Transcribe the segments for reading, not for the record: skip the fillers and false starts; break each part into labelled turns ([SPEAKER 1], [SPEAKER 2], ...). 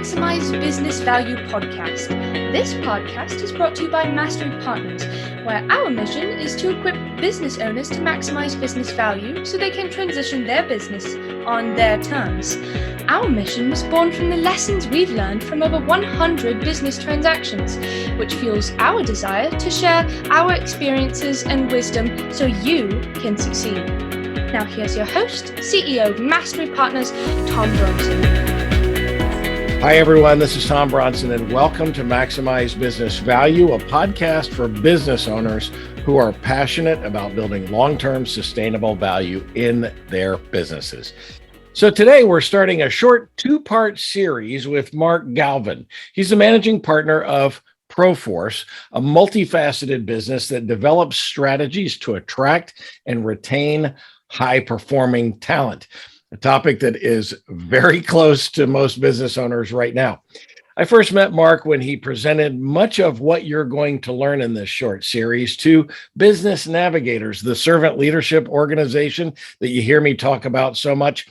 [SPEAKER 1] Maximize Business Value podcast. This podcast is brought to you by Mastery Partners, where our mission is to equip business owners to maximize business value so they can transition their business on their terms. Our mission was born from the lessons we've learned from over 100 business transactions, which fuels our desire to share our experiences and wisdom so you can succeed. Now here's your host, CEO of Mastery Partners, Tom Bronson.
[SPEAKER 2] Hi, everyone. This is Tom Bronson, and welcome to Maximize Business Value, a podcast for business owners who are passionate about building long-term sustainable value in their businesses. So today we're starting a short two-part series with Mark Galvan. He's the managing partner of ProForce, a multifaceted business that develops strategies to attract and retain high-performing talent, a topic that is very close to most business owners right now. I first met Mark when he presented much of what you're going to learn in this short series to Business Navigators, the servant leadership organization that you hear me talk about so much.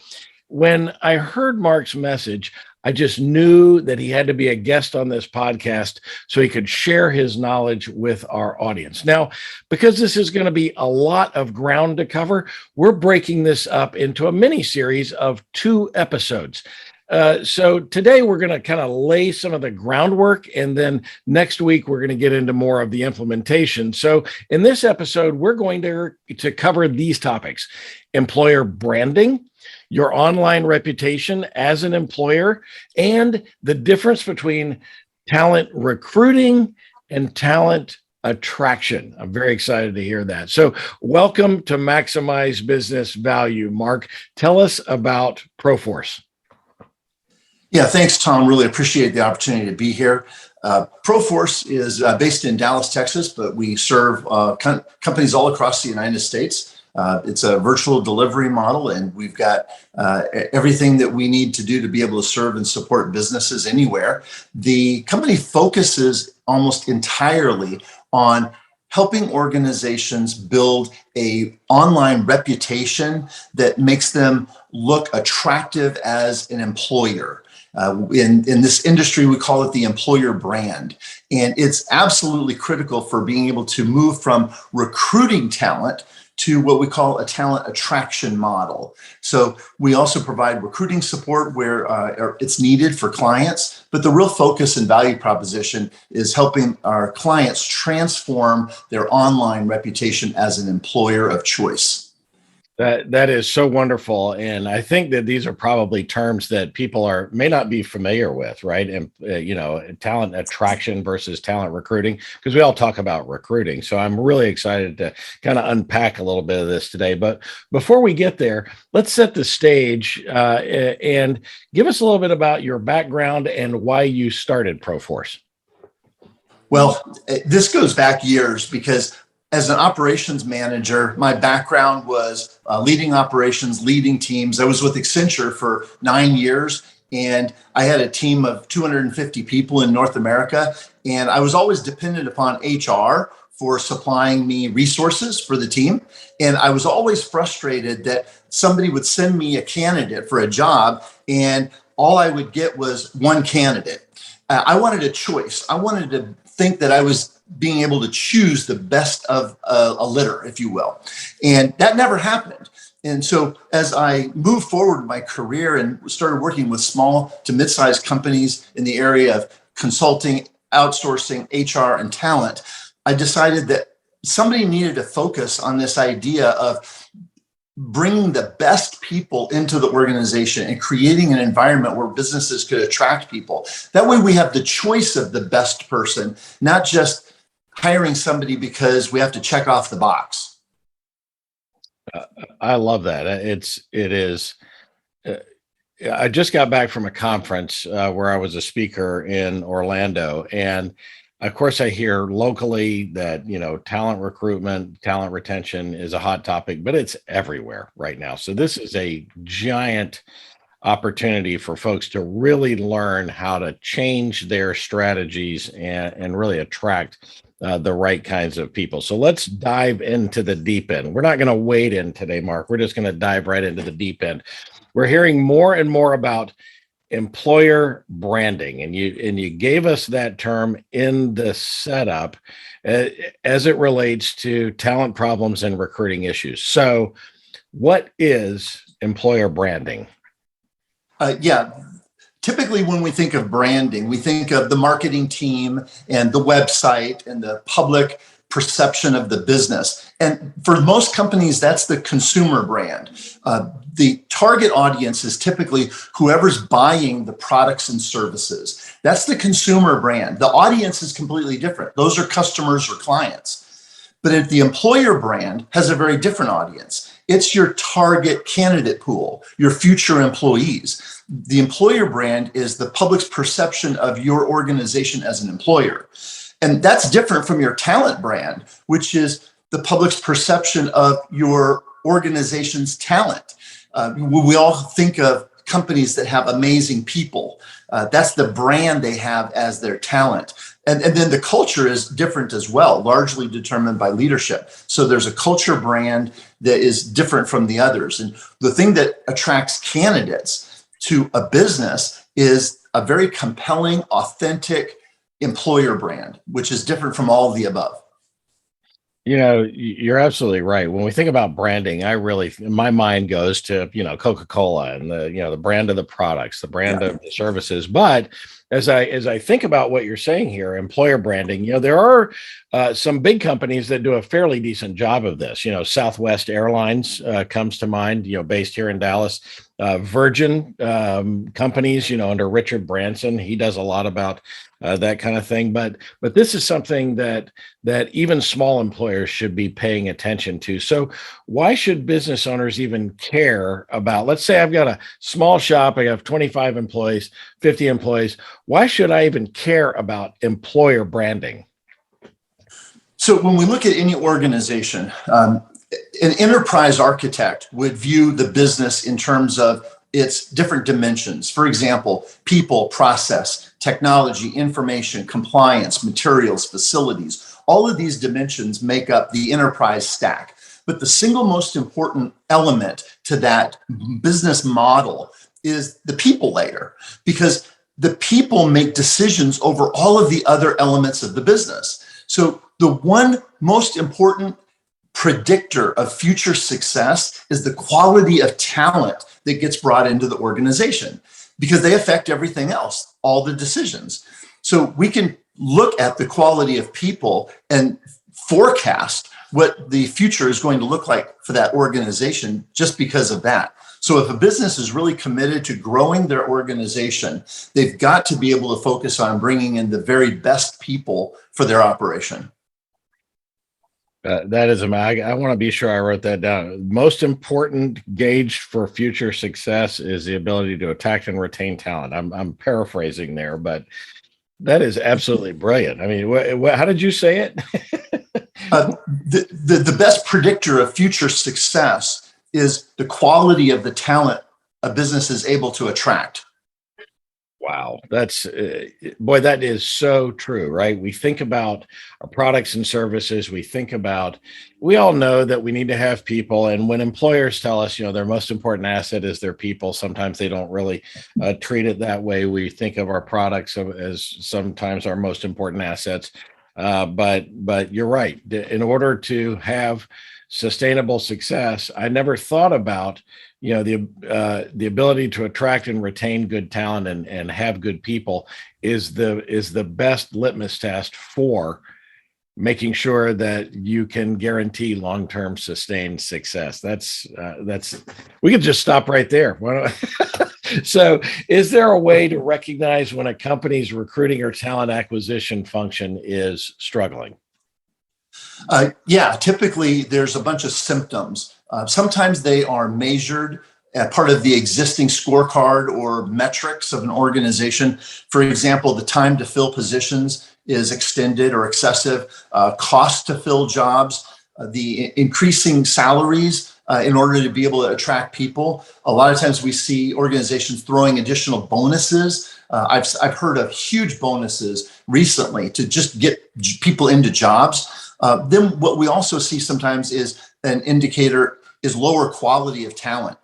[SPEAKER 2] When I heard Mark's message, I just knew that he had to be a guest on this podcast so he could share his knowledge with our audience. Now, because this is going to be a lot of ground to cover, we're breaking this up into a mini series of 2 episodes. So today we're going to kind of lay some of the groundwork, and then next week we're going to get into more of the implementation. So in this episode, we're going to cover these topics: employer branding, your online reputation as an employer, and the difference between talent recruiting and talent attraction. I'm very excited to hear that. So welcome to Maximize Business Value. Mark, tell us about ProForce.
[SPEAKER 3] Yeah, thanks, Tom. Really appreciate the opportunity to be here. ProForce is based in Dallas, Texas, but we serve companies all across the United States. It's a virtual delivery model, and we've got everything that we need to do to be able to serve and support businesses anywhere. The company focuses almost entirely on helping organizations build an online reputation that makes them look attractive as an employer. In this industry, we call it the employer brand. And it's absolutely critical for being able to move from recruiting talent to what we call a talent attraction model. So we also provide recruiting support where it's needed for clients, but the real focus and value proposition is helping our clients transform their online reputation as an employer of choice.
[SPEAKER 2] That is so wonderful. And I think that these are probably terms that people may not be familiar with, right? And, talent attraction versus talent recruiting, because we all talk about recruiting. So I'm really excited to kind of unpack a little bit of this today. But before we get there, let's set the stage and give us a little bit about your background and why you started ProForce.
[SPEAKER 3] Well, this goes back years because as an operations manager, my background was leading operations, leading teams. I was with Accenture for 9 years, and I had a team of 250 people in North America. And I was always dependent upon HR for supplying me resources for the team. And I was always frustrated that somebody would send me a candidate for a job, and all I would get was one candidate. I wanted a choice. I wanted to think that I was being able to choose the best of a litter, if you will. And that never happened. And so as I moved forward in my career and started working with small to mid-sized companies in the area of consulting, outsourcing, HR, and talent, I decided that somebody needed to focus on this idea of bringing the best people into the organization and creating an environment where businesses could attract people. That way we have the choice of the best person, not just hiring somebody because we have to check off the box.
[SPEAKER 2] I love that. It is. I just got back from a conference where I was a speaker in Orlando, and of course I hear locally that talent recruitment, talent retention is a hot topic, but it's everywhere right now. So this is a giant opportunity for folks to really learn how to change their strategies and really attract the right kinds of people. So let's dive into the deep end. We're not going to wade in today, Mark. We're just going to dive right into the deep end. We're hearing more and more about employer branding, and you gave us that term in the setup as it relates to talent problems and recruiting issues. So, what is employer branding?
[SPEAKER 3] Yeah. Typically, when we think of branding, we think of the marketing team and the website and the public perception of the business. And for most companies, that's the consumer brand. The target audience is typically whoever's buying the products and services. That's the consumer brand. The audience is completely different. Those are customers or clients. But if the employer brand has a very different audience, it's your target candidate pool, your future employees. The employer brand is the public's perception of your organization as an employer. And that's different from your talent brand, which is the public's perception of your organization's talent. We all think of companies that have amazing people. That's the brand they have as their talent. And then the culture is different as well, largely determined by leadership. So there's a culture brand that is different from the others. And the thing that attracts candidates to a business is a very compelling, authentic employer brand, which is different from all of the above.
[SPEAKER 2] You're absolutely right. When we think about branding, my mind goes to, Coca-Cola and the brand of the products, the brand of the services. But as I think about what you're saying here, employer branding, there are some big companies that do a fairly decent job of this. Southwest Airlines comes to mind, based here in Dallas. Virgin companies, under Richard Branson, he does a lot about that kind of thing. But this is something that even small employers should be paying attention to. So why should business owners even care about, let's say I've got a small shop, I have 25 employees, 50 employees. Why should I even care about employer branding?
[SPEAKER 3] So when we look at any organization, an enterprise architect would view the business in terms of its different dimensions. For example, people, process, technology, information, compliance, materials, facilities. All of these dimensions make up the enterprise stack. But the single most important element to that business model is the people layer, because the people make decisions over all of the other elements of the business. So the one most important predictor of future success is the quality of talent that gets brought into the organization, because they affect everything else, all the decisions. So we can look at the quality of people and forecast what the future is going to look like for that organization just because of that. So if a business is really committed to growing their organization, they've got to be able to focus on bringing in the very best people for their operation.
[SPEAKER 2] That is, I want to be sure I wrote that down. Most important gauge for future success is the ability to attract and retain talent. I'm paraphrasing there, but that is absolutely brilliant. I mean, how did you say it?
[SPEAKER 3] The best predictor of future success is the quality of the talent a business is able to attract.
[SPEAKER 2] Wow, that's boy, that is so true, right? We think about our products and services. We all know that we need to have people. And when employers tell us, their most important asset is their people, sometimes they don't really treat it that way. We think of our products as sometimes our most important assets. But you're right. In order to have sustainable success, I never thought about the ability to attract and retain good talent and have good people is the best litmus test for making sure that you can guarantee long-term sustained success. That's we could just stop right there. So is there a way to recognize when a company's recruiting or talent acquisition function is struggling?
[SPEAKER 3] Yeah, typically there's a bunch of symptoms. Sometimes they are measured as part of the existing scorecard or metrics of an organization. For example, the time to fill positions is extended or excessive, cost to fill jobs, the increasing salaries in order to be able to attract people. A lot of times we see organizations throwing additional bonuses. I've heard of huge bonuses recently to just get people into jobs. Then what we also see sometimes is an indicator is lower quality of talent.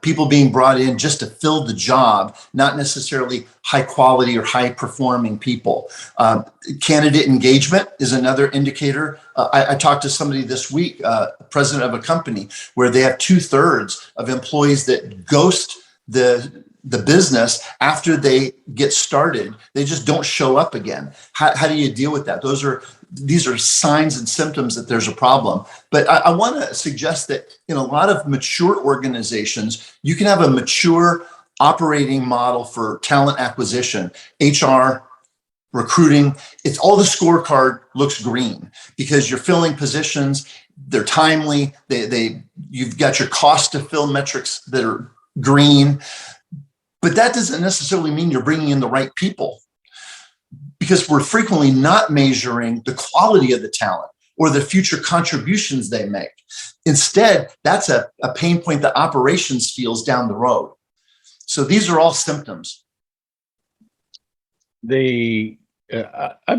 [SPEAKER 3] People being brought in just to fill the job, not necessarily high quality or high performing people. Candidate engagement is another indicator. I talked to somebody this week, president of a company, where they have 2/3 of employees that ghost the business after they get started. They just don't show up again. How do you deal with that? These are signs and symptoms that there's a problem. But I want to suggest that in a lot of mature organizations, you can have a mature operating model for talent acquisition, HR, recruiting. It's all the scorecard looks green because you're filling positions. They're timely. You've got your cost to fill metrics that are green. But that doesn't necessarily mean you're bringing in the right people, because we're frequently not measuring the quality of the talent or the future contributions they make. Instead, that's a pain point that operations feels down the road. So these are all symptoms.
[SPEAKER 2] I'd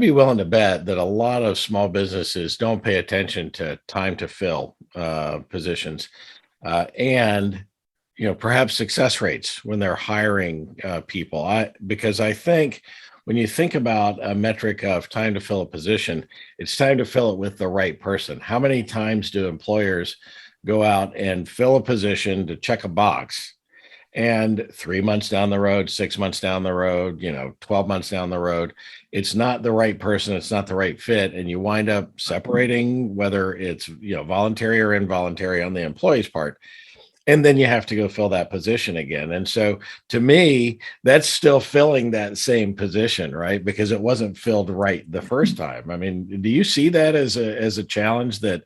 [SPEAKER 2] be willing to bet that a lot of small businesses don't pay attention to time to fill positions, and perhaps success rates when they're hiring people. Because I think when you think about a metric of time to fill a position, it's time to fill it with the right person. How many times do employers go out and fill a position to check a box, and 3 months down the road, 6 months down the road, 12 months down the road, it's not the right person, it's not the right fit, and you wind up separating, whether it's voluntary or involuntary on the employee's part. And then you have to go fill that position again. And so to me, that's still filling that same position, right? Because it wasn't filled right the first time. I mean, do you see that as a challenge that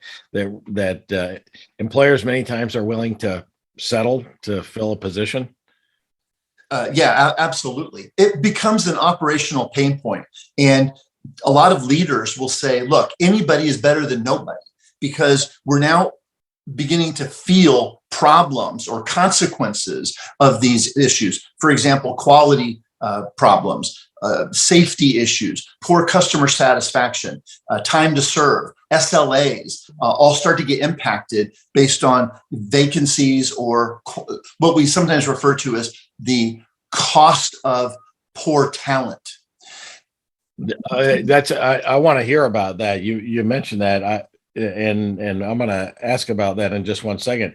[SPEAKER 2] employers many times are willing to settle to fill a position?
[SPEAKER 3] Yeah, absolutely. It becomes an operational pain point. And a lot of leaders will say, look, anybody is better than nobody, because we're now beginning to feel problems or consequences of these issues. For example, quality problems, safety issues, poor customer satisfaction, time to serve, SLAs, all start to get impacted based on vacancies or what we sometimes refer to as the cost of poor talent.
[SPEAKER 2] I want to hear about that. You mentioned that. And I'm going to ask about that in just 1 second.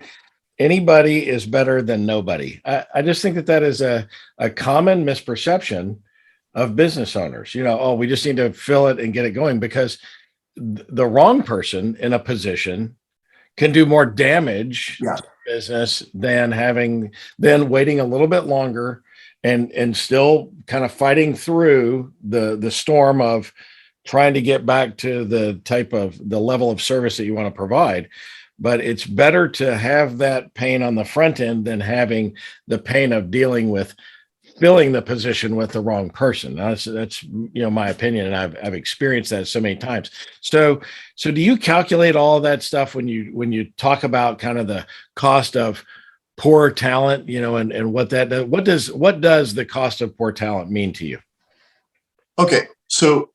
[SPEAKER 2] Anybody is better than nobody. I just think that is a common misperception of business owners. We just need to fill it and get it going, because the wrong person in a position can do more damage to business than waiting a little bit longer and still kind of fighting through the storm of trying to get back to the level of service that you want to provide. But it's better to have that pain on the front end than having the pain of dealing with filling the position with the wrong person. That's my opinion, and I've experienced that so many times. So do you calculate all of that stuff when you talk about kind of the cost of poor talent, and what that does? What does the cost of poor talent mean to you?
[SPEAKER 3] Okay, so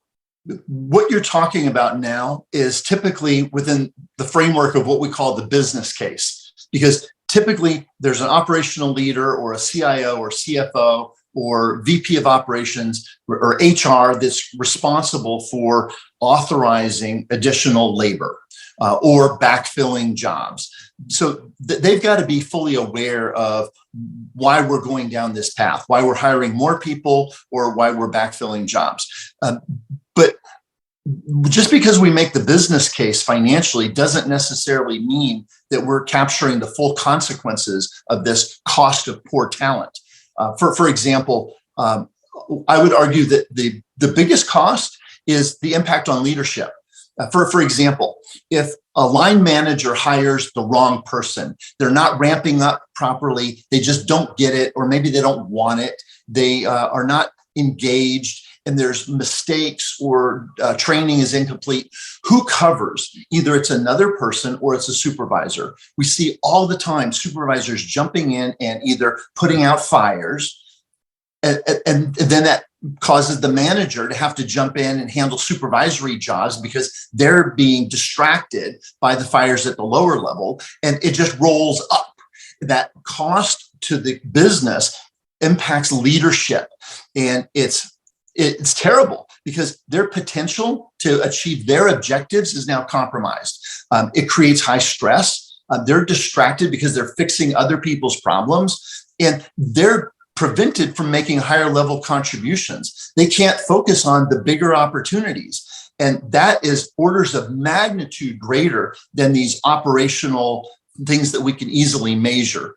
[SPEAKER 3] what you're talking about now is typically within the framework of what we call the business case, because typically there's an operational leader or a CIO or CFO or VP of operations or HR that's responsible for authorizing additional labor or backfilling jobs. So they've got to be fully aware of why we're going down this path, why we're hiring more people, or why we're backfilling jobs. But just because we make the business case financially doesn't necessarily mean that we're capturing the full consequences of this cost of poor talent. For example, I would argue that the biggest cost is the impact on leadership. For example, if a line manager hires the wrong person, they're not ramping up properly, they just don't get it, or maybe they don't want it, they are not engaged, and there's mistakes or training is incomplete, who covers? Either it's another person or it's a supervisor. We see all the time supervisors jumping in and either putting out fires, and then that causes the manager to have to jump in and handle supervisory jobs because they're being distracted by the fires at the lower level. And it just rolls up. That cost to the business impacts leadership. And it's terrible because their potential to achieve their objectives is now compromised. It creates high stress. They're distracted because they're fixing other people's problems, and they're prevented from making higher level contributions. They can't focus on the bigger opportunities. And that is orders of magnitude greater than these operational things that we can easily measure.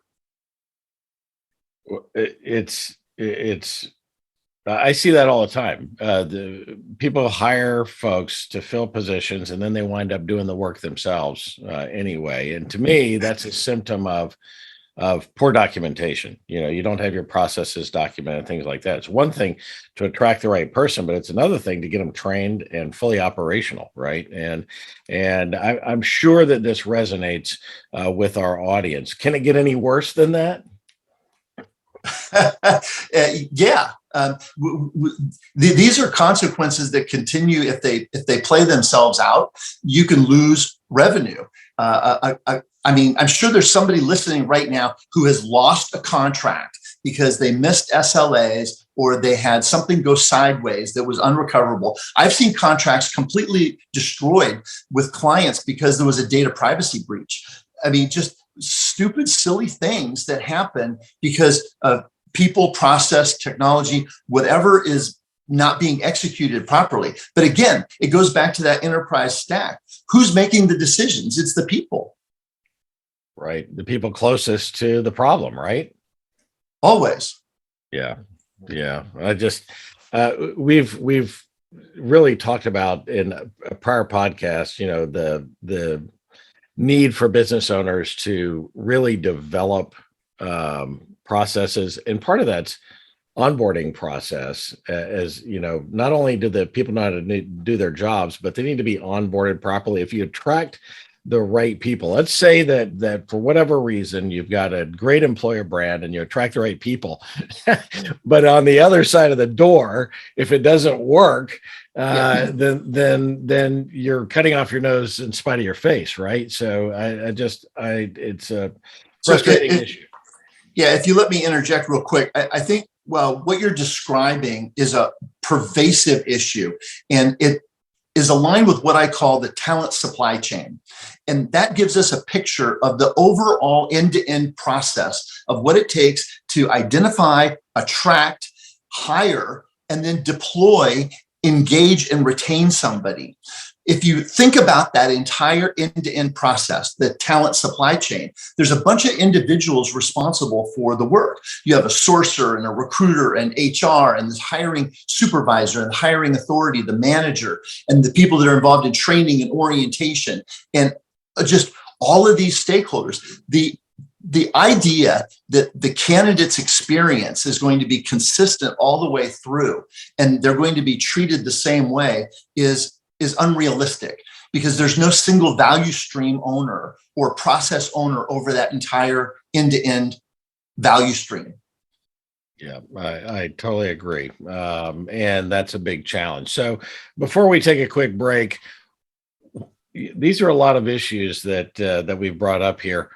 [SPEAKER 2] I see that all the time. The people hire folks to fill positions, and then they wind up doing the work themselves anyway. And to me, that's a symptom of poor documentation. You don't have your processes documented, things like that. It's one thing to attract the right person, but it's another thing to get them trained and fully operational, right? And I'm sure that this resonates with our audience. Can it get any worse than that?
[SPEAKER 3] Yeah. These are consequences that continue if they play themselves out. You can lose revenue. I'm sure there's somebody listening right now who has lost a contract because they missed SLAs or they had something go sideways that was unrecoverable. I've seen contracts completely destroyed with clients because there was a data privacy breach. Just stupid, silly things that happen because of people, process, technology, whatever is not being executed properly. But again, it goes back to that enterprise stack. Who's making the decisions? It's the people.
[SPEAKER 2] Right. The people closest to the problem, right?
[SPEAKER 3] Always.
[SPEAKER 2] Yeah. We've really talked about in a prior podcast, the need for business owners to really develop processes. And part of that's onboarding process, as not only do the people know how to do their jobs, but they need to be onboarded properly. If you attract the right people, let's say that for whatever reason, you've got a great employer brand and you attract the right people, but on the other side of the door, if it doesn't work, then you're cutting off your nose in spite of your face, right? So it's a frustrating issue.
[SPEAKER 3] Yeah, if you let me interject real quick, I think, what you're describing is a pervasive issue, and it is aligned with what I call the talent supply chain. And that gives us a picture of the overall end-to-end process of what it takes to identify, attract, hire, and then deploy, engage, and retain somebody. If you think about that entire end-to-end process, the talent supply chain, there's a bunch of individuals responsible for the work. You have a sourcer and a recruiter and HR and this hiring supervisor and hiring authority, the manager, and the people that are involved in training and orientation, and just all of these stakeholders. The idea that the candidate's experience is going to be consistent all the way through and they're going to be treated the same way is unrealistic, because there's no single value stream owner or process owner over that entire end-to-end value stream.
[SPEAKER 2] Yeah, I totally agree. And that's a big challenge. So before we take a quick break, these are a lot of issues that we've brought up here.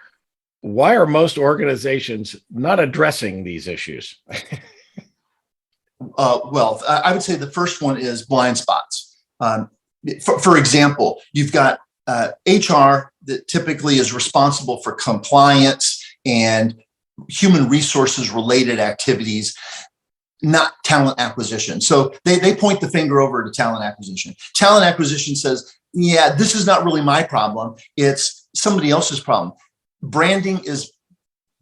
[SPEAKER 2] Why are most organizations not addressing these issues?
[SPEAKER 3] I would say the first one is blind spots. For example, you've got HR that typically is responsible for compliance and human resources related activities, not talent acquisition. So they point the finger over to talent acquisition. Talent acquisition says, yeah, this is not really my problem. It's somebody else's problem. Branding is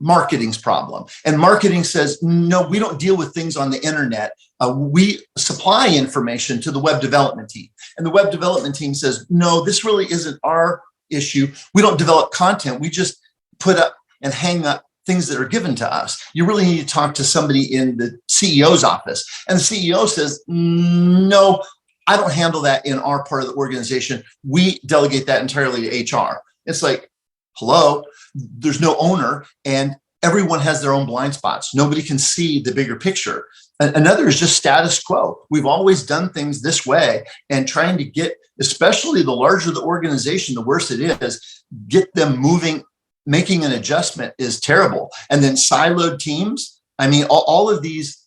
[SPEAKER 3] marketing's problem. And marketing says, no, we don't deal with things on the internet. We supply information to the web development team. And the web development team says, no, this really isn't our issue. We don't develop content. We just put up and hang up things that are given to us. You really need to talk to somebody in the CEO's office. And the CEO says, no, I don't handle that in our part of the organization. We delegate that entirely to HR. It's like, hello, there's no owner, and everyone has their own blind spots. Nobody can see the bigger picture. Another is just status quo. We've always done things this way, and trying to get, especially the larger the organization, the worse it is, get them moving, making an adjustment is terrible. And then siloed teams. I mean, all of these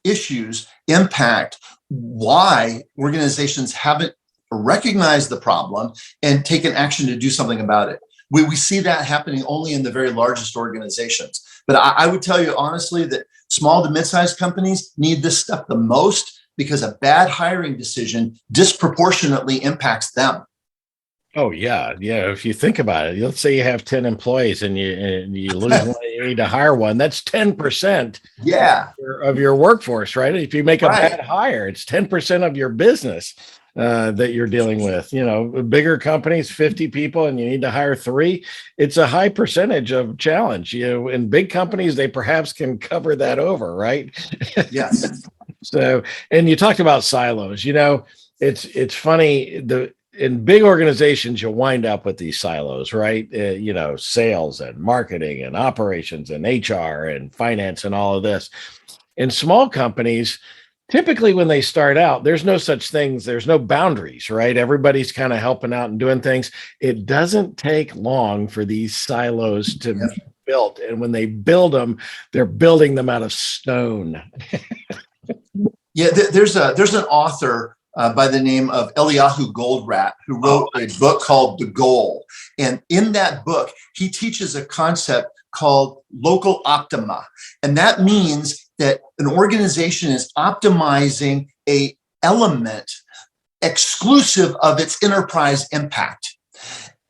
[SPEAKER 3] issues impact why organizations haven't recognized the problem and taken action to do something about it. We see that happening only in the very largest organizations. But I would tell you honestly that small to mid-sized companies need this stuff the most, because a bad hiring decision disproportionately impacts them.
[SPEAKER 2] Oh yeah. If you think about it, let's say you have 10 employees and you lose one, you need to hire one. That's 10%. Of your workforce, right? If you make a bad hire, it's 10% of your business that you're dealing with. Bigger companies, 50 people, and you need to hire 3. It's a high percentage of challenge. In big companies, they perhaps can cover that over, right?
[SPEAKER 3] Yes.
[SPEAKER 2] So, and you talked about silos. It's funny. In big organizations, you'll wind up with these silos, right? Sales and marketing and operations and HR and finance and all of this. In small companies, typically when they start out, there's no such things. There's no boundaries, right? Everybody's kind of helping out and doing things. It doesn't take long for these silos to be built. And when they build them, they're building them out of stone.
[SPEAKER 3] There's an author by the name of Eliyahu Goldratt, who wrote a book called The Goal. And in that book, he teaches a concept called local optima. And that means that an organization is optimizing an element exclusive of its enterprise impact.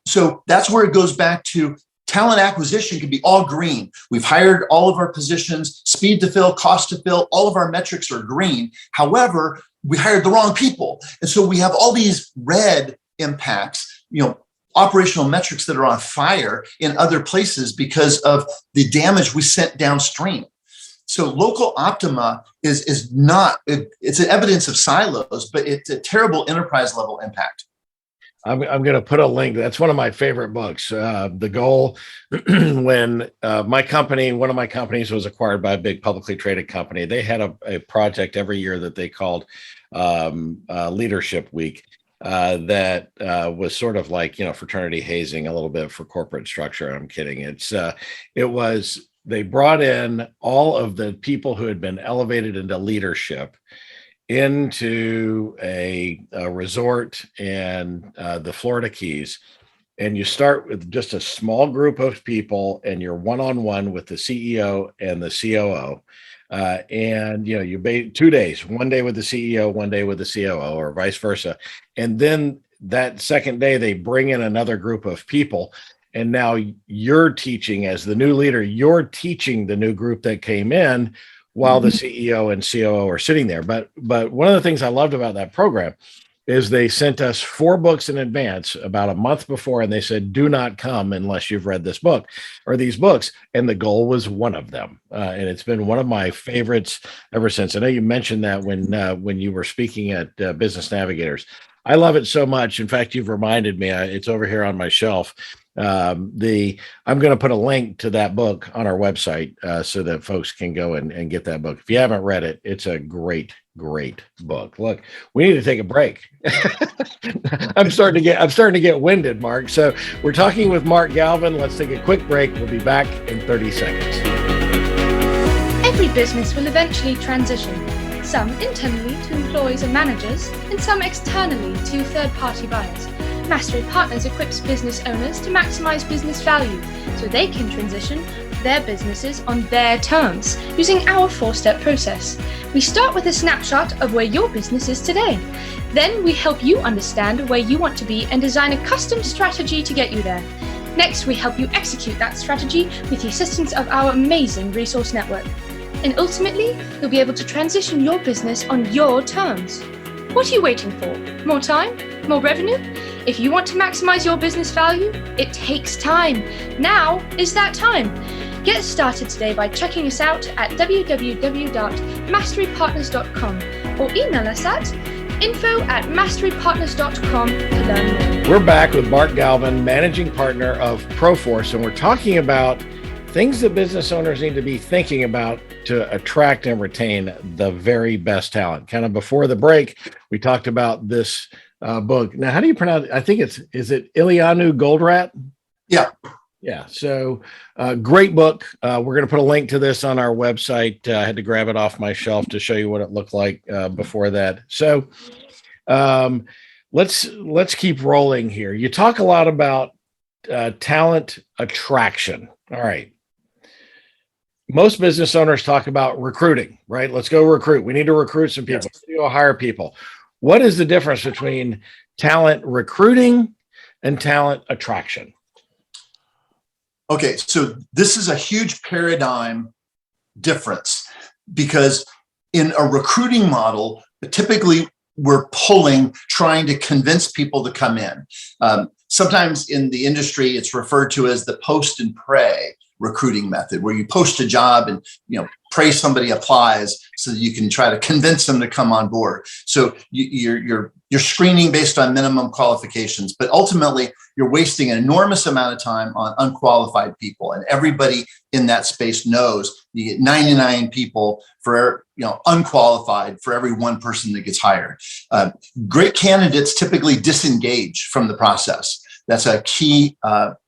[SPEAKER 3] So that's where it goes back to talent acquisition can be all green. We've hired all of our positions, speed to fill, cost to fill, all of our metrics are green. However, we hired the wrong people. And so we have all these red impacts, operational metrics that are on fire in other places because of the damage we sent downstream. So local optima is not, it's an evidence of silos, but it's a terrible enterprise level impact.
[SPEAKER 2] I'm going to put a link. That's one of my favorite books, The Goal. When one of my companies was acquired by a big publicly traded company, they had a project every year that they called Leadership Week. That was sort of like, fraternity hazing a little bit for corporate structure. I'm kidding. They brought in all of the people who had been elevated into leadership into a resort in the Florida Keys. And you start with just a small group of people, and you're one-on-one with the CEO and the COO. And you 2 days, one day with the CEO, one day with the COO, or vice versa. And then that second day, they bring in another group of people. And now you're teaching, as the new leader, you're teaching the new group that came in while the CEO and COO are sitting there. But one of the things I loved about that program is they sent us 4 books in advance about a month before, and they said, do not come unless you've read this book or these books. And The Goal was one of them. And it's been one of my favorites ever since. I know you mentioned that when you were speaking at Business Navigators. I love it so much. In fact, you've reminded me, it's over here on my shelf. I'm going to put a link to that book on our website so that folks can go and get that book. If you haven't read it, it's a great book. Look, we need to take a break. I'm starting to get winded, Mark. So we're talking with Mark Galvan. Let's take a quick break. We'll be back in 30 seconds.
[SPEAKER 1] Every business will eventually transition, some internally to employees and managers, and some externally to third-party buyers. Mastery Partners equips business owners to maximize business value so they can transition their businesses on their terms using our 4-step process. We start with a snapshot of where your business is today. Then we help you understand where you want to be and design a custom strategy to get you there. Next, we help you execute that strategy with the assistance of our amazing resource network. And ultimately, you'll be able to transition your business on your terms. What are you waiting for? More time? More revenue? If you want to maximize your business value, it takes time. Now is that time. Get started today by checking us out at www.masterypartners.com or email us at info@masterypartners.com to learn more.
[SPEAKER 2] We're back with Mark Galvan, Managing Partner of ProForce, and we're talking about things that business owners need to be thinking about to attract and retain the very best talent. Kind of before the break, we talked about this book. Now, how do you pronounce it? I think is it Ileana Goldratt?
[SPEAKER 3] Yeah.
[SPEAKER 2] Yeah. So great book. We're going to put a link to this on our website. I had to grab it off my shelf to show you what it looked like before that. So let's keep rolling here. You talk a lot about talent attraction. All right. Most business owners talk about recruiting, right? Let's go recruit. We need to recruit some people. Yes. Let's go hire people. What is the difference between talent recruiting and talent attraction?
[SPEAKER 3] Okay, so this is a huge paradigm difference because in a recruiting model, typically we're trying to convince people to come in. Sometimes in the industry, it's referred to as the post and pray recruiting method, where you post a job and pray somebody applies so that you can try to convince them to come on board. So you're screening based on minimum qualifications, but ultimately you're wasting an enormous amount of time on unqualified people. And everybody in that space knows you get 99 people for unqualified for every one person that gets hired. Great candidates typically disengage from the process. That's a key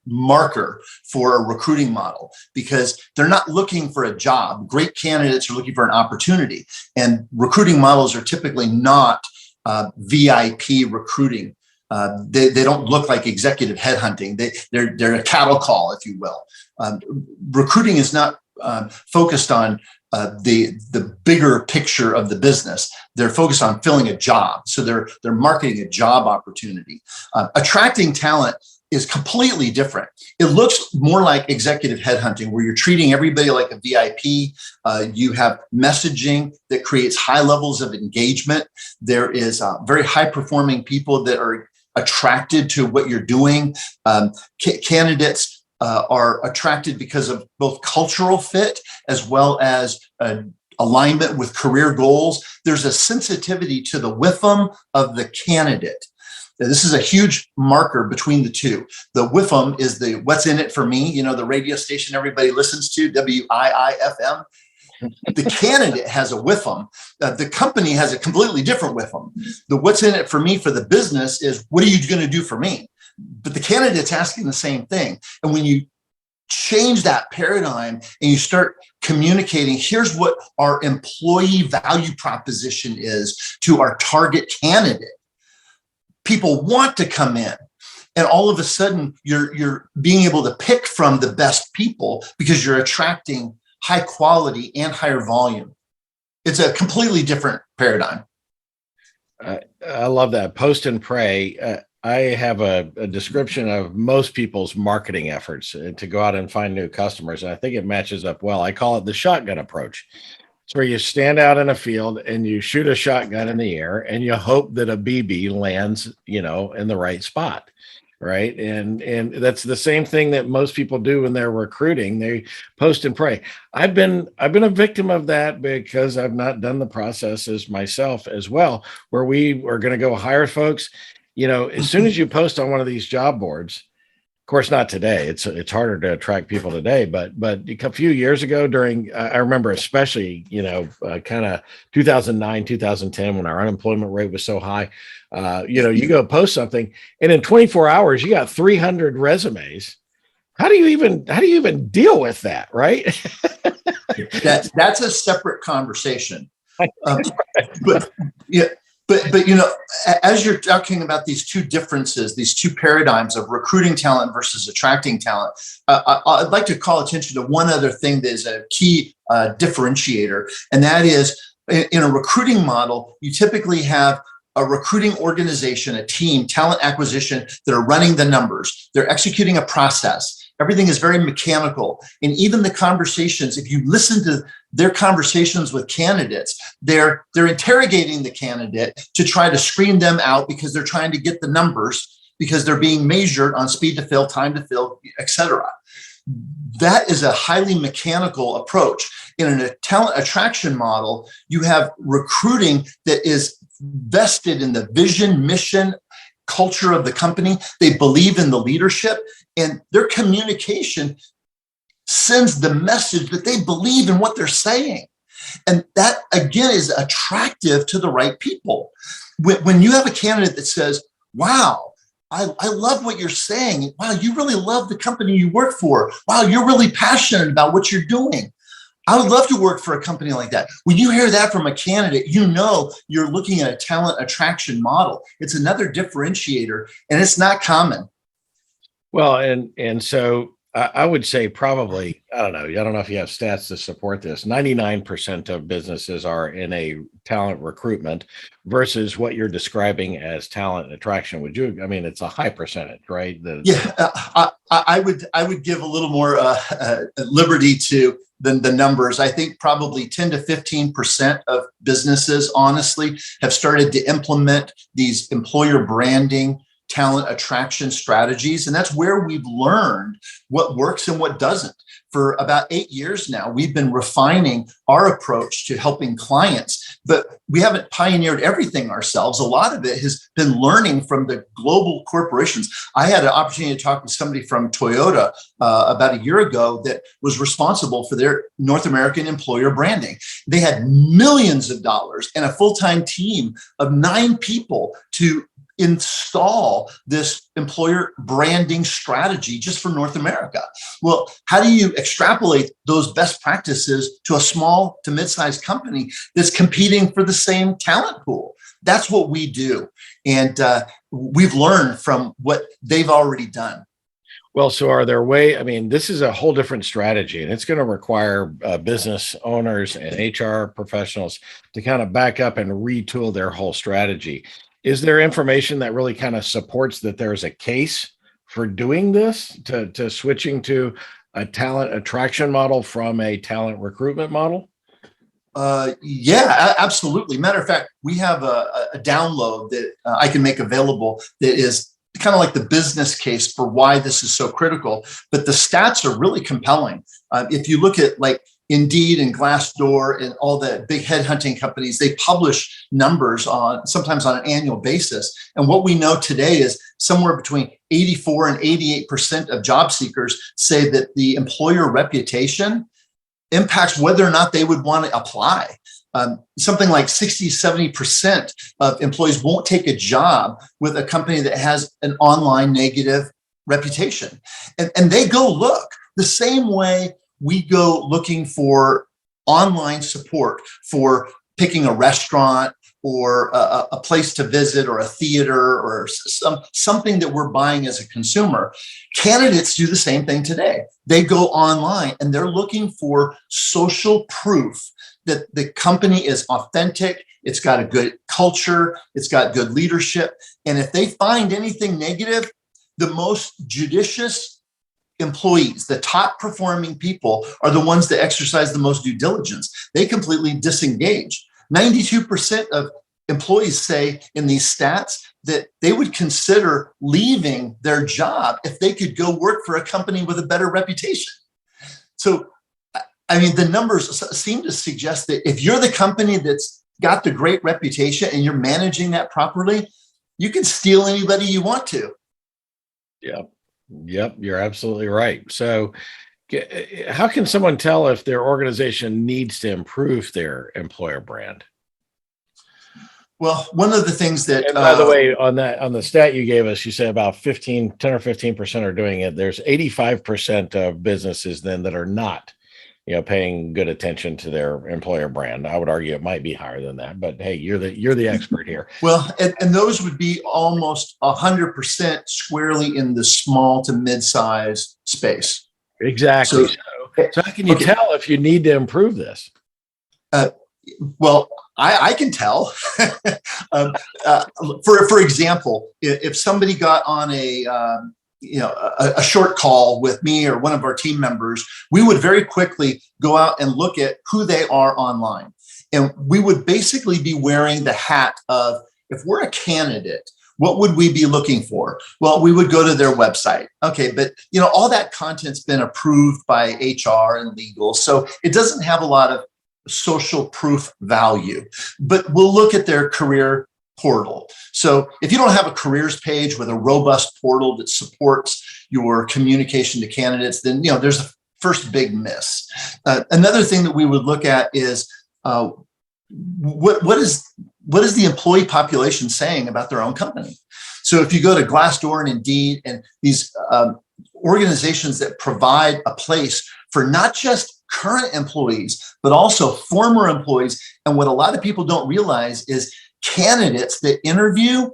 [SPEAKER 3] marker for a recruiting model because they're not looking for a job. Great candidates are looking for an opportunity, and recruiting models are typically not VIP recruiting. They don't look like executive headhunting. They're a cattle call, if you will. Recruiting is not focused on the bigger picture of the business. They're focused on filling a job. So they're marketing a job opportunity. Attracting talent is completely different. It looks more like executive headhunting, where you're treating everybody like a VIP. You have messaging that creates high levels of engagement. There is very high performing people that are attracted to what you're doing. Candidates are attracted because of both cultural fit as well as alignment with career goals. There's a sensitivity to the WIFM of the candidate. Now, this is a huge marker between the two. The WIFM is the what's in it for me, the radio station everybody listens to, WIIFM. The candidate has a WIFM. The company has a completely different WIFM. The what's in it for me for the business is, what are you going to do for me? But the candidate's asking the same thing. And when you change that paradigm and you start communicating, here's what our employee value proposition is to our target candidate, people want to come in. And all of a sudden, you're being able to pick from the best people because you're attracting high quality and higher volume. It's a completely different paradigm.
[SPEAKER 2] I love that. Post and pray. I have a description of most people's marketing efforts to go out and find new customers. And I think it matches up well. I call it the shotgun approach. It's where you stand out in a field and you shoot a shotgun in the air and you hope that a BB lands, in the right spot. Right. And that's the same thing that most people do when they're recruiting. They post and pray. I've been a victim of that because I've not done the processes myself as well, where we are going to go hire folks. As soon as you post on one of these job boards, of course, not today. It's harder to attract people today, but a few years ago during, I remember especially, kind of 2009, 2010, when our unemployment rate was so high, you go post something and in 24 hours, you got 300 resumes. How do you even deal with that? Right.
[SPEAKER 3] That's a separate conversation. But as you're talking about these two differences, these two paradigms of recruiting talent versus attracting talent, I'd like to call attention to one other thing that is a key differentiator, and that is in a recruiting model, you typically have a recruiting organization, a team, talent acquisition that are running the numbers. They're executing a process. Everything is very mechanical. And even the conversations, if you listen to their conversations with candidates, they're interrogating the candidate to try to screen them out because they're trying to get the numbers, because they're being measured on speed to fill, time to fill, et cetera. That is a highly mechanical approach. In a talent attraction model, you have recruiting that is vested in the vision, mission, culture of the company. They believe in the leadership, and their communication sends the message that they believe in what they're saying. And that, again, is attractive to the right people. When you have a candidate that says, wow, I love what you're saying. Wow, you really love the company you work for. Wow, you're really passionate about what you're doing. I would love to work for a company like that. When you hear that from a candidate, you know you're looking at a talent attraction model. It's another differentiator, and it's not common.
[SPEAKER 2] Well, and so I would say probably, I don't know if you have stats to support this. 99% of businesses are in a talent recruitment versus what you're describing as talent attraction. It's a high percentage, right?
[SPEAKER 3] I would give a little more liberty to the numbers. I think probably 10 to 15% of businesses, honestly, have started to implement these employer branding talent attraction strategies. And that's where we've learned what works and what doesn't. For about 8 years now, we've been refining our approach to helping clients, but we haven't pioneered everything ourselves. A lot of it has been learning from the global corporations. I had an opportunity to talk with somebody from Toyota about a year ago that was responsible for their North American employer branding. They had millions of dollars and a full-time team of 9 people to install this employer branding strategy just for North America. Well, how do you extrapolate those best practices to a small to mid-sized company that's competing for the same talent pool? That's what we do. And we've learned from what they've already done.
[SPEAKER 2] Well, so are there this is a whole different strategy, and it's going to require business owners and HR professionals to kind of back up and retool their whole strategy. Is there information that really kind of supports that there's a case for doing this, to switching to a talent attraction model from a talent recruitment model?
[SPEAKER 3] Yeah, absolutely. Matter of fact, we have a download that I can make available that is kind of like the business case for why this is so critical. But the stats are really compelling. If you look at like Indeed and Glassdoor and all the big headhunting companies, they publish numbers sometimes on an annual basis. And what we know today is somewhere between 84 and 88% of job seekers say that the employer reputation impacts whether or not they would want to apply. Something like 60, 70% of employees won't take a job with a company that has an online negative reputation. And they go look the same way we go looking for online support for picking a restaurant or a place to visit or a theater or something that we're buying as a consumer. Candidates do the same thing today. They go online and they're looking for social proof that the company is authentic, it's got a good culture, it's got good leadership. And if they find anything negative, the most judicious employees, the top performing people, are the ones that exercise the most due diligence. They completely disengage. 92% of employees say in these stats that they would consider leaving their job if they could go work for a company with a better reputation. So, the numbers seem to suggest that if you're the company that's got the great reputation and you're managing that properly, you can steal anybody you want to.
[SPEAKER 2] Yep, you're absolutely right. So how can someone tell if their organization needs to improve their employer brand?
[SPEAKER 3] Well, one of the things that,
[SPEAKER 2] and by the way, on the stat you gave us, you said about 10 or 15% are doing it. There's 85% of businesses then that are not, paying good attention to their employer brand. I would argue it might be higher than that, but hey, you're the expert here.
[SPEAKER 3] Well, and those would be almost 100% squarely in the small to mid-size space.
[SPEAKER 2] Exactly. So how can you tell if you need to improve this?
[SPEAKER 3] Well, I can tell. For example, if somebody got on a short call with me or one of our team members, we would very quickly go out and look at who they are online. And we would basically be wearing the hat of, if we're a candidate, what would we be looking for? Well, we would go to their website. Okay, but all that content's been approved by HR and legal, so it doesn't have a lot of social proof value. But we'll look at their career portal. So if you don't have a careers page with a robust portal that supports your communication to candidates, then there's first big miss. Another thing that we would look at is what is the employee population saying about their own company? So if you go to Glassdoor and Indeed and these organizations that provide a place for not just current employees, but also former employees. And what a lot of people don't realize is candidates that interview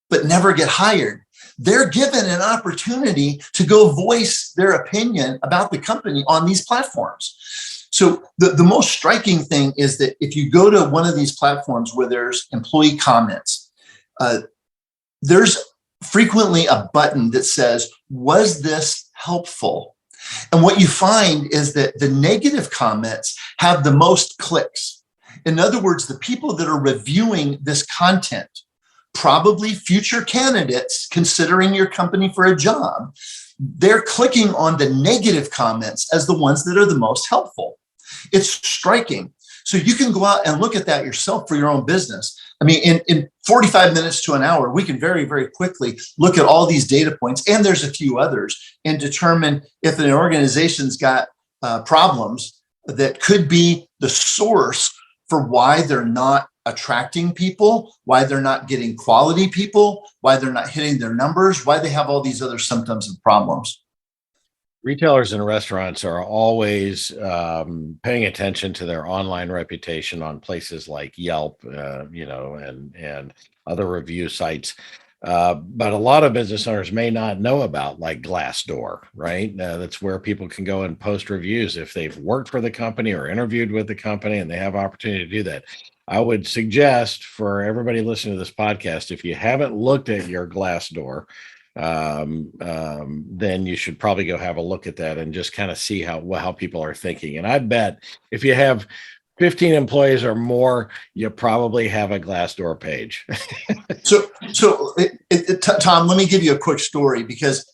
[SPEAKER 3] but never get hired, they're given an opportunity to go voice their opinion about the company on these platforms. So the most striking thing is that if you go to one of these platforms where there's employee comments, there's frequently a button that says, was this helpful? And what you find is that the negative comments have the most clicks. In other words, the people that are reviewing this content, probably future candidates considering your company for a job, they're clicking on the negative comments as the ones that are the most helpful. It's striking. So you can go out and look at that yourself for your own business. I mean, in 45 minutes to an hour, we can very, very quickly look at all these data points, and there's a few others, and determine if an organization's got problems that could be the source for why they're not attracting people, why they're not getting quality people, why they're not hitting their numbers, why they have all these other symptoms and problems.
[SPEAKER 2] Retailers and restaurants are always paying attention to their online reputation on places like Yelp, and other review sites. But a lot of business owners may not know about, like, Glassdoor, right? That's where people can go and post reviews if they've worked for the company or interviewed with the company, and they have opportunity to do that. I would suggest for everybody listening to this podcast, if you haven't looked at your Glassdoor, then you should probably go have a look at that and just kind of see how people are thinking. And I bet if you have 15 employees or more, you probably have a Glassdoor page.
[SPEAKER 3] So Tom, let me give you a quick story, because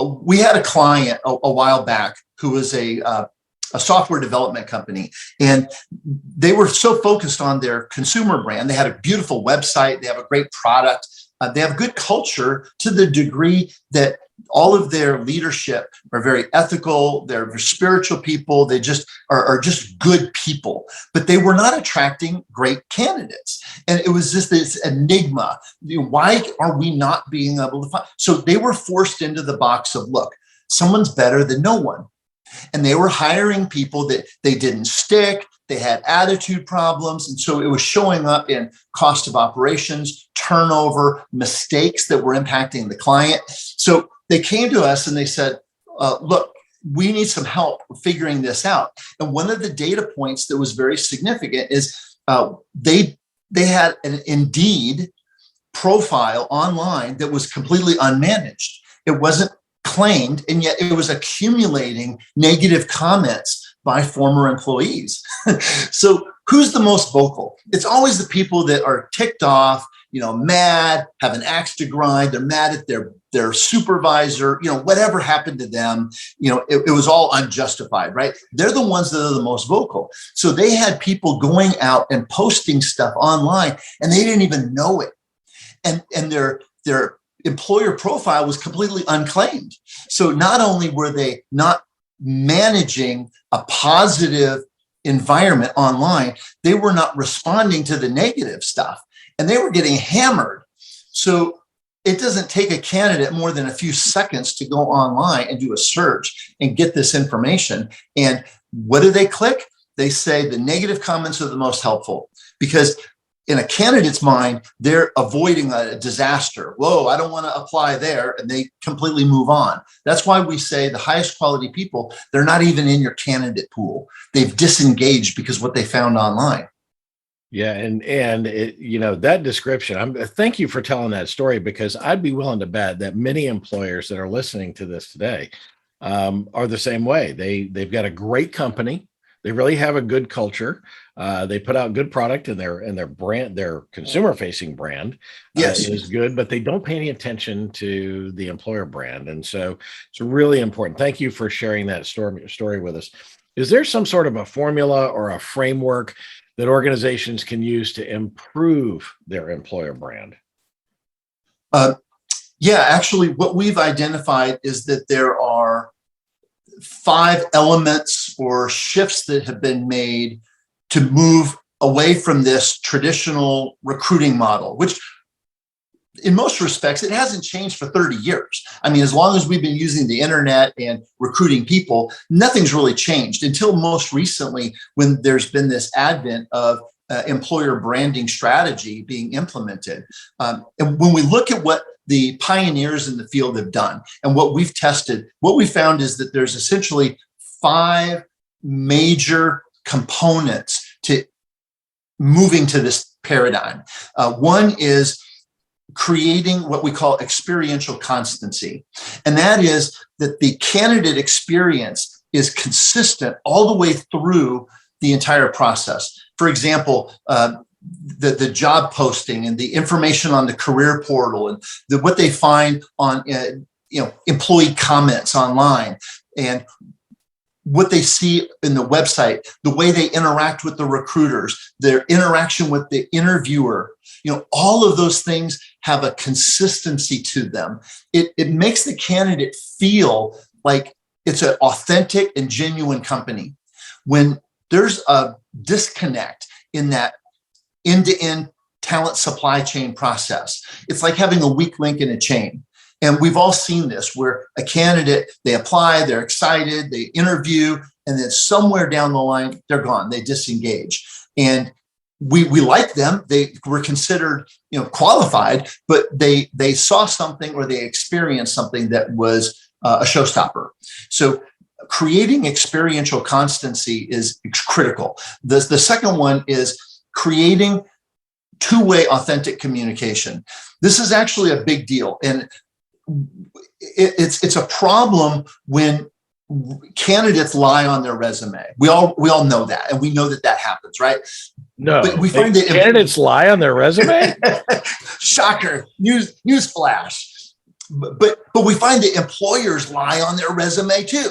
[SPEAKER 3] we had a client a while back who was a software development company, and they were so focused on their consumer brand. They had a beautiful website. They have a great product. They have good culture to the degree that all of their leadership are very ethical. They're spiritual people. They just are just good people, but they were not attracting great candidates. And it was just this enigma. Why are we not being able to find? So they were forced into the box of, look, someone's better than no one. And they were hiring people that they didn't stick. They had attitude problems. And so it was showing up in cost of operations, turnover, mistakes that were impacting the client. So they came to us and they said, look, we need some help figuring this out. And one of the data points that was very significant is they had an Indeed profile online that was completely unmanaged. It wasn't claimed, and yet it was accumulating negative comments by former employees. So who's the most vocal? It's always the people that are ticked off, mad, have an axe to grind. They're mad at their supervisor, whatever happened to them, it was all unjustified, right? They're the ones that are the most vocal. So they had people going out and posting stuff online, and they didn't even know it. And their employer profile was completely unclaimed. So not only were they not managing a positive environment online, they were not responding to the negative stuff, and they were getting hammered. So it doesn't take a candidate more than a few seconds to go online and do a search and get this information. And what do they click? They say the negative comments are the most helpful, because in a candidate's mind, they're avoiding a disaster. Whoa, I don't want to apply there. And they completely move on. That's why we say the highest quality people, they're not even in your candidate pool. They've disengaged because what they found online.
[SPEAKER 2] Yeah. And it, that description, thank you for telling that story, because I'd be willing to bet that many employers that are listening to this today are the same way. They've got a great company. They really have a good culture. They put out good product, and their brand, their consumer-facing brand, is good, but they don't pay any attention to the employer brand. And so it's really important. Thank you for sharing that story with us. Is there some sort of a formula or a framework that organizations can use to improve their employer brand?
[SPEAKER 3] Yeah, actually, what we've identified is that there are 5 elements or shifts that have been made to move away from this traditional recruiting model, which in most respects, it hasn't changed for 30 years. I mean, as long as we've been using the internet and recruiting people, nothing's really changed until most recently when there's been this advent of employer branding strategy being implemented. And when we look at what the pioneers in the field have done and what we've tested, what we found is that there's essentially 5 major components to moving to this paradigm. One is creating what we call experiential constancy. And that is that the candidate experience is consistent all the way through the entire process. For example, the job posting and the information on the career portal and what they find on employee comments online and what they see in the website, the way they interact with the recruiters, their interaction with the interviewer, all of those things have a consistency to them. It makes the candidate feel like it's an authentic and genuine company. When there's a disconnect in that end-to-end talent supply chain process, it's like having a weak link in a chain. And we've all seen this where a candidate, they apply, they're excited, they interview, and then somewhere down the line, they're gone, they disengage. And we like them, they were considered qualified, but they saw something or they experienced something that was a showstopper. So creating experiential constancy is critical. The second one is creating two-way authentic communication. This is actually a big deal. And it's a problem when candidates lie on their resume. We all know that, and we know that happens, right?
[SPEAKER 2] No,
[SPEAKER 3] but we find that
[SPEAKER 2] candidates lie on their resume.
[SPEAKER 3] Shocker! News flash. But we find that employers lie on their resume too.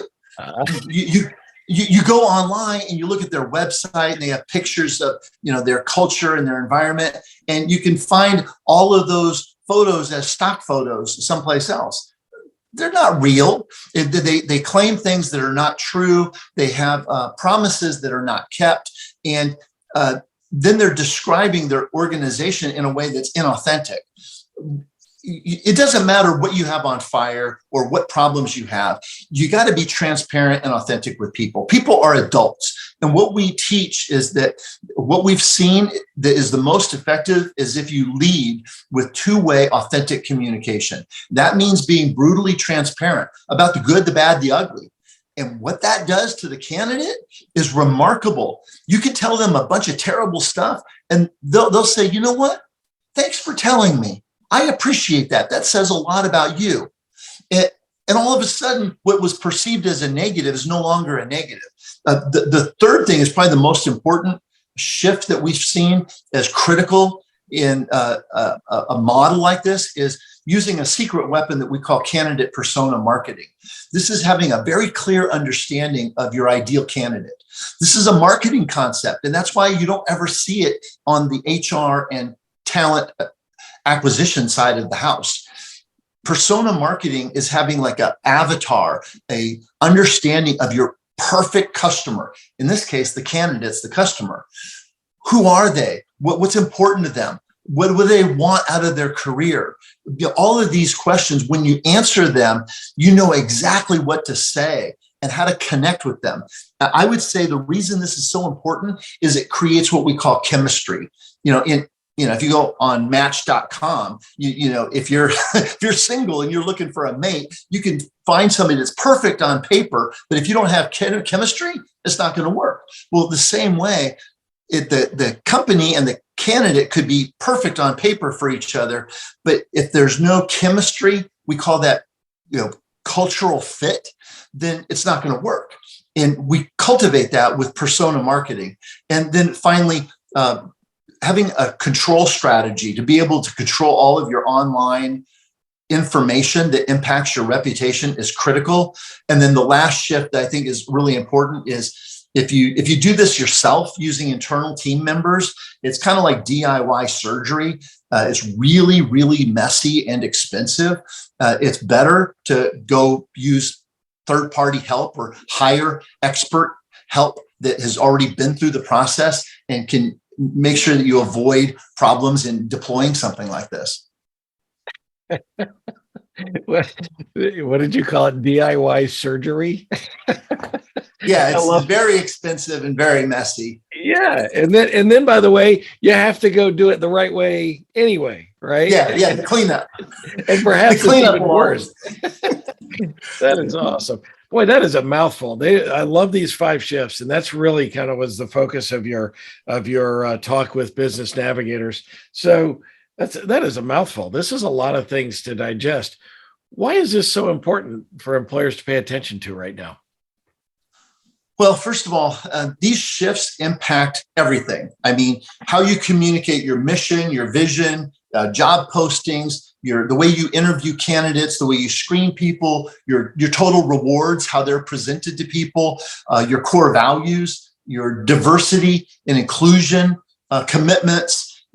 [SPEAKER 3] You go online and you look at their website and they have pictures of their culture and their environment, and you can find all of those photos as stock photos someplace else. They're not real. They claim things that are not true. They have promises that are not kept, and then they're describing their organization in a way that's inauthentic. It doesn't matter what you have on fire or what problems you have. You got to be transparent and authentic with people. People are adults. And what we teach is that what we've seen that is the most effective is if you lead with two-way authentic communication. That means being brutally transparent about the good, the bad, the ugly. And what that does to the candidate is remarkable. You can tell them a bunch of terrible stuff and they'll say, you know what? Thanks for telling me. I appreciate that. That says a lot about you. And all of a sudden, what was perceived as a negative is no longer a negative. The third thing is probably the most important shift that we've seen as critical in a model like this is using a secret weapon that we call candidate persona marketing. This is having a very clear understanding of your ideal candidate. This is a marketing concept, and that's why you don't ever see it on the HR and talent acquisition side of the house. Persona marketing is having like an avatar, a understanding of your perfect customer. In this case, the candidate's the customer. Who are they? What's important to them? What do they want out of their career? All of these questions, when you answer them, you know exactly what to say and how to connect with them. I would say the reason this is so important is it creates what we call chemistry. If you go on Match.com, if you're if you're single and you're looking for a mate, you can find somebody that's perfect on paper, but if you don't have chemistry, it's not going to work. Well, the same way, the company and the candidate could be perfect on paper for each other, but if there's no chemistry, we call that cultural fit, then it's not going to work. And we cultivate that with persona marketing, and then finally. Having a control strategy to be able to control all of your online information that impacts your reputation is critical. And then the last shift that I think is really important is if you do this yourself using internal team members, it's kind of like DIY surgery. It's really, really messy and expensive. It's better to go use third-party help or hire expert help that has already been through the process and can make sure that you avoid problems in deploying something like this.
[SPEAKER 2] What did you call it? DIY surgery?
[SPEAKER 3] Yeah, it's very expensive and very messy.
[SPEAKER 2] Yeah, and then by the way, you have to go do it the right way anyway, right?
[SPEAKER 3] Yeah, the cleanup.
[SPEAKER 2] And perhaps
[SPEAKER 3] the cleanup
[SPEAKER 2] it's even worse. That is awesome. Boy, that is a mouthful. I love these 5 shifts, and that's really kind of was the focus of your talk with business navigators. So that is a mouthful. This is a lot of things to digest. Why is this so important for employers to pay attention to right now?
[SPEAKER 3] Well, first of all, these shifts impact everything. I mean, how you communicate your mission, your vision, job postings, the way you interview candidates, the way you screen people, your total rewards, how they're presented to people, your core values, your diversity and inclusion commitments,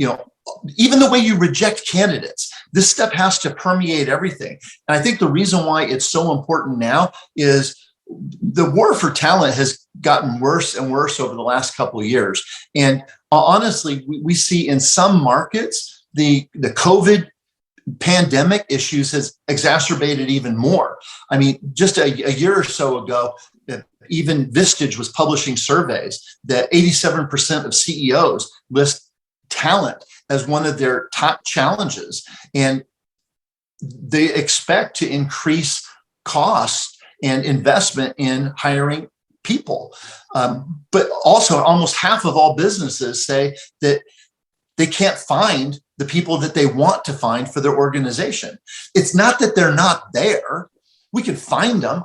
[SPEAKER 3] even the way you reject candidates. This stuff has to permeate everything. And I think the reason why it's so important now is the war for talent has gotten worse and worse over the last couple of years. And honestly, we see in some markets, the COVID pandemic issues has exacerbated even more. I mean, just a year or so ago, even Vistage was publishing surveys that 87% of CEOs list talent as one of their top challenges. And they expect to increase costs and investment in hiring people. But also almost half of all businesses say that they can't find the people that they want to find for their organization. It's not that they're not there. We can find them.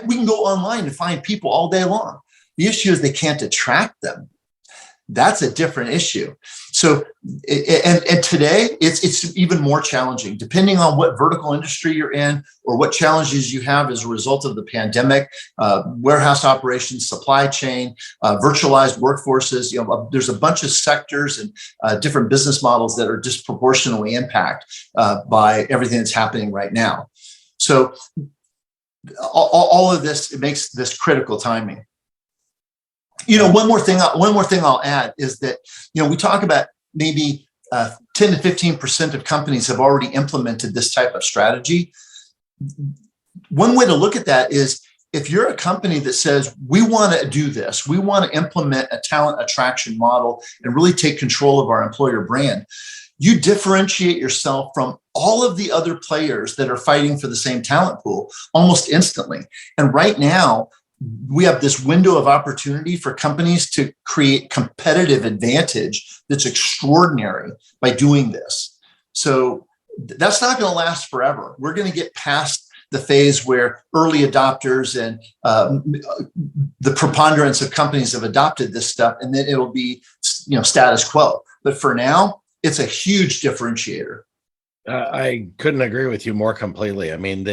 [SPEAKER 3] We can go online and find people all day long. The issue is they can't attract them. That's a different issue. So, and today it's even more challenging, depending on what vertical industry you're in or what challenges you have as a result of the pandemic, warehouse operations, supply chain, virtualized workforces. There's a bunch of sectors and different business models that are disproportionately impacted by everything that's happening right now. So, all of this, it makes this critical timing. One more thing I'll add is that, we talk about maybe 10 to 15% of companies have already implemented this type of strategy. One way to look at that is if you're a company that says, we want to do this, we want to implement a talent attraction model and really take control of our employer brand, you differentiate yourself from all of the other players that are fighting for the same talent pool almost instantly. And right now, we have this window of opportunity for companies to create competitive advantage that's extraordinary by doing this. So that's not going to last forever. We're going to get past the phase where early adopters and the preponderance of companies have adopted this stuff, and then it'll be status quo. But for now, it's a huge differentiator.
[SPEAKER 2] I couldn't agree with you more completely. I mean,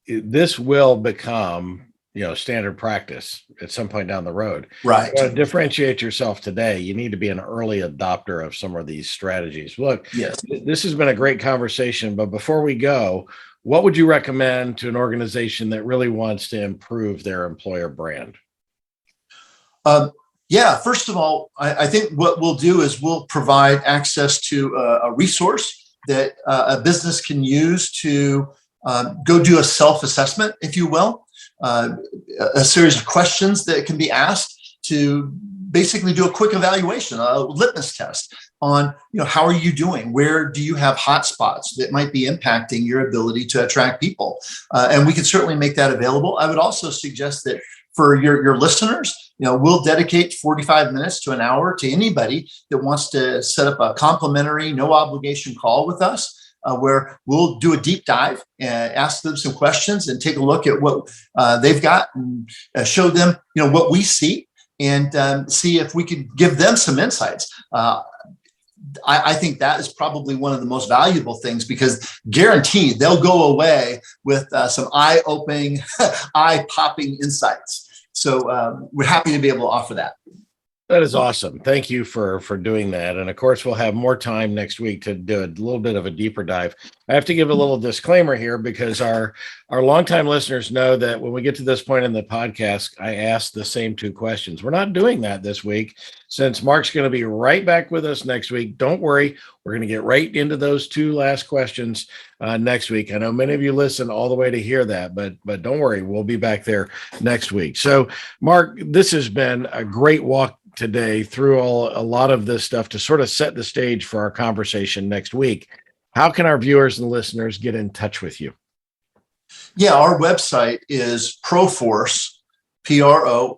[SPEAKER 2] this will become, standard practice at some point down the road.
[SPEAKER 3] Right.
[SPEAKER 2] To differentiate yourself today, you need to be an early adopter of some of these strategies. Look,
[SPEAKER 3] yes,
[SPEAKER 2] this has been a great conversation, but before we go, what would you recommend to an organization that really wants to improve their employer brand?
[SPEAKER 3] First of all, I think what we'll do is we'll provide access to a resource that a business can use to go do a self-assessment, if you will, a series of questions that can be asked to basically do a quick evaluation, a litmus test on, how are you doing? Where do you have hot spots that might be impacting your ability to attract people? And we can certainly make that available. I would also suggest that for your listeners, we'll dedicate 45 minutes to an hour to anybody that wants to set up a complimentary, no obligation call with us, where we'll do a deep dive and ask them some questions and take a look at what they've got and show them, what we see and see if we could give them some insights. I think that is probably one of the most valuable things, because guaranteed they'll go away with some eye-opening, eye-popping insights. So we're happy to be able to offer that.
[SPEAKER 2] That is awesome. Thank you for doing that. And of course, we'll have more time next week to do a little bit of a deeper dive. I have to give a little disclaimer here because our longtime listeners know that when we get to this point in the podcast, I ask the same two questions. We're not doing that this week since Mark's going to be right back with us next week. Don't worry. We're going to get right into those two last questions next week. I know many of you listen all the way to hear that, but don't worry. We'll be back there next week. So, Mark, this has been a great walk today through a lot of this stuff to sort of set the stage for our conversation next week. How can our viewers and listeners get in touch with you?
[SPEAKER 3] Yeah, our website is ProForce, ProForce,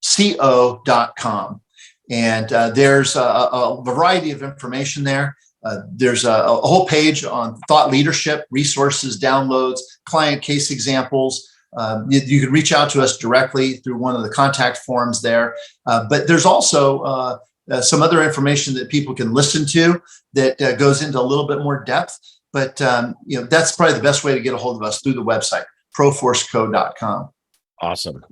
[SPEAKER 3] ProForceCO.com. And there's a variety of information there. There's a whole page on thought leadership, resources, downloads, client case examples. You can reach out to us directly through one of the contact forms there. But there's also some other information that people can listen to that goes into a little bit more depth. But that's probably the best way to get a hold of us, through the website, ProForceCo.com.
[SPEAKER 2] Awesome.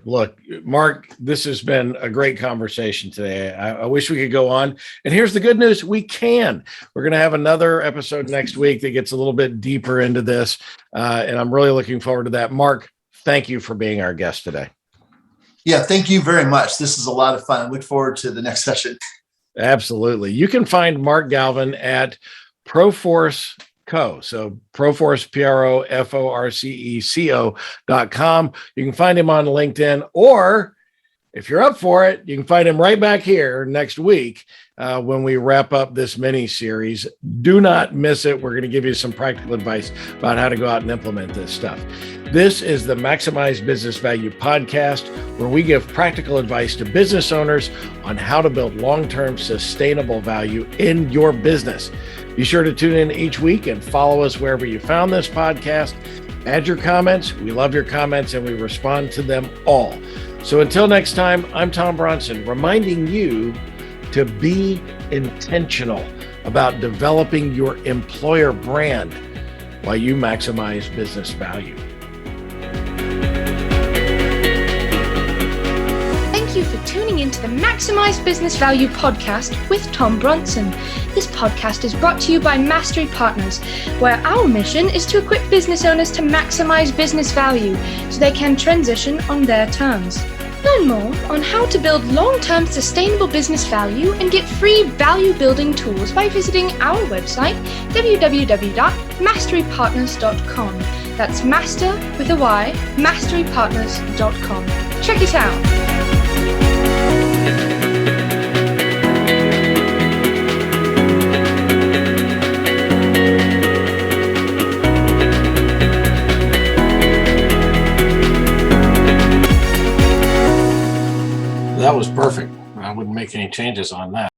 [SPEAKER 2] Look, Mark, this has been a great conversation today. I wish we could go on. And here's the good news. We can. We're going to have another episode next week that gets a little bit deeper into this. And I'm really looking forward to that. Mark, thank you for being our guest today.
[SPEAKER 3] Yeah, thank you very much. This is a lot of fun. I look forward to the next session. Absolutely. You can find Mark Galvan at ProForce Co. So ProForce, ProForceCO.com. You can find him on LinkedIn, or if you're up for it, you can find him right back here next week when we wrap up this mini series. Do not miss it. We're going to give you some practical advice about how to go out and implement this stuff. This is the Maximize Business Value podcast, where we give practical advice to business owners on how to build long-term sustainable value in your business. Be sure to tune in each week and follow us wherever you found this podcast. Add your comments. We love your comments and we respond to them all. So until next time, I'm Tom Bronson, reminding you to be intentional about developing your employer brand while you maximize business value.
[SPEAKER 1] Thank you for tuning into the Maximize Business Value podcast with Tom Bronson. This podcast is brought to you by Mastery Partners, where our mission is to equip business owners to maximize business value so they can transition on their terms. Learn more on how to build long-term sustainable business value and get free value-building tools by visiting our website, www.masterypartners.com. That's master with a Y, masterypartners.com. Check it out.
[SPEAKER 2] That was perfect. I wouldn't make any changes on that.